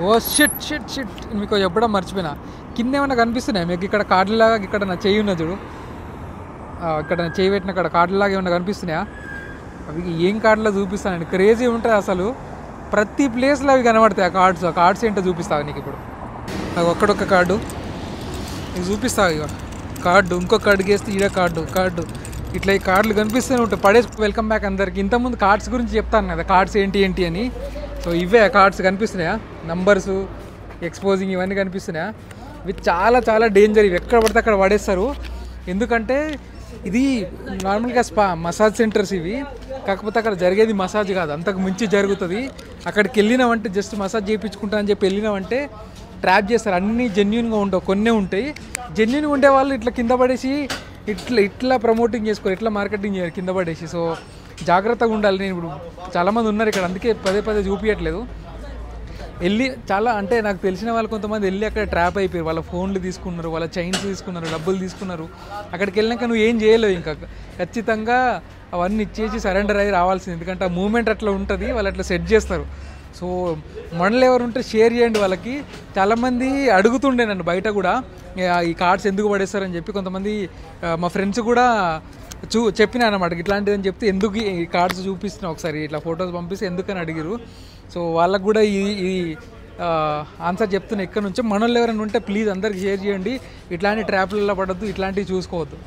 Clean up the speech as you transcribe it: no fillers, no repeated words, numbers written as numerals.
Oh shit shit shit మీకు చెప్పడం మర్చిపోయినా. కింద ఏమైనా కనిపిస్తున్నాయి మీకు? ఇక్కడ కార్డులాగా ఇక్కడ నా చెయ్యి ఉన్న చూడు, ఇక్కడ నా చెయ్యి పెట్టిన ఇక్కడ కార్డులాగా ఏమైనా కనిపిస్తున్నాయా? అవి ఏం కార్డులో చూపిస్తానండి, క్రేజీ ఉంటుంది అసలు. ప్రతి ప్లేస్లో అవి కనబడతాయి ఆ కార్డ్స్ ఏంటో చూపిస్తావు నీకు ఇప్పుడు. నాకు ఒక్కడొక్క కార్డు నీకు చూపిస్తావు. ఇక కార్డు, ఇంకో కార్డు గేస్తే ఈడ కార్డు ఇట్లా ఈ కార్డులు కనిపిస్తూనే ఉంటాయి. పడేసి వెల్కమ్ బ్యాక్ అందరికి. ఇంతకుముందు కార్డ్స్ గురించి చెప్తాను కదా, కార్డ్స్ ఏంటి అని. సో ఇవే కార్డ్స్ కనిపిస్తున్నాయా, నంబర్సు, ఎక్స్పోజింగ్ ఇవన్నీ కనిపిస్తున్నాయా? ఇవి చాలా చాలా డేంజర్. ఇవి ఎక్కడ పడితే అక్కడ పడేస్తారు. ఎందుకంటే ఇది నార్మల్గా మసాజ్ సెంటర్స్ ఇవి. కాకపోతే అక్కడ జరిగేది మసాజ్ కాదు, అంతకు మించి జరుగుతుంది. అక్కడికి వెళ్ళినామంటే జస్ట్ మసాజ్ చేయించుకుంటా అని చెప్పి వెళ్ళినామంటే ట్రాప్ చేస్తారు. అన్నీ జెన్యున్గా ఉండవు, కొన్నే ఉంటాయి. జెన్యున్గా ఉండే వాళ్ళు ఇట్లా కింద పడేసి ఇట్లా ప్రమోటింగ్ చేసుకోరు, ఇట్లా మార్కెటింగ్ చేయరు కింద పడేసి. సో జాగ్రత్తగా ఉండాలి. నేను ఇప్పుడు చాలామంది ఉన్నారు ఇక్కడ, అందుకే పదే చూపించట్లేదు. వెళ్ళి చాలా అంటే నాకు తెలిసిన వాళ్ళు కొంతమంది వెళ్ళి అక్కడ ట్రాప్ అయిపోయారు. వాళ్ళ ఫోన్లు తీసుకున్నారు, వాళ్ళ చైన్స్ తీసుకున్నారు, డబ్బులు తీసుకున్నారు. అక్కడికి వెళ్ళాక నువ్వు ఏం చేయలేవు. ఇంకా ఖచ్చితంగా అవన్నీ ఇచ్చేసి సరెండర్ అయ్యి రావాల్సింది. ఎందుకంటే ఆ మూమెంట్ అట్లా ఉంటుంది, వాళ్ళు అట్లా సెట్ చేస్తారు. సో మనలో ఎవరు ఉంటే షేర్ చేయండి వాళ్ళకి. చాలామంది అడుగుతుండే నన్ను బయట కూడా, ఈ కార్డ్స్ ఎందుకు పడేస్తారని చెప్పి. కొంతమంది మా ఫ్రెండ్స్ కూడా చెప్పినా అనమాట ఇట్లాంటిది అని చెప్తే, ఎందుకు ఈ కార్డ్స్ చూపిస్తున్నా ఒకసారి ఇట్లా ఫొటోస్ పంపిస్తే ఎందుకని అడిగారు. సో వాళ్ళకు కూడా ఈ ఆన్సర్ చెప్తున్నా. ఎక్కడి నుంచో మనలో ఎవరైనా ఉంటే ప్లీజ్ అందరికి షేర్ చేయండి. ఇట్లాంటి ట్రాప్లలో పడద్దు, ఇట్లాంటివి చూసుకోవద్దు.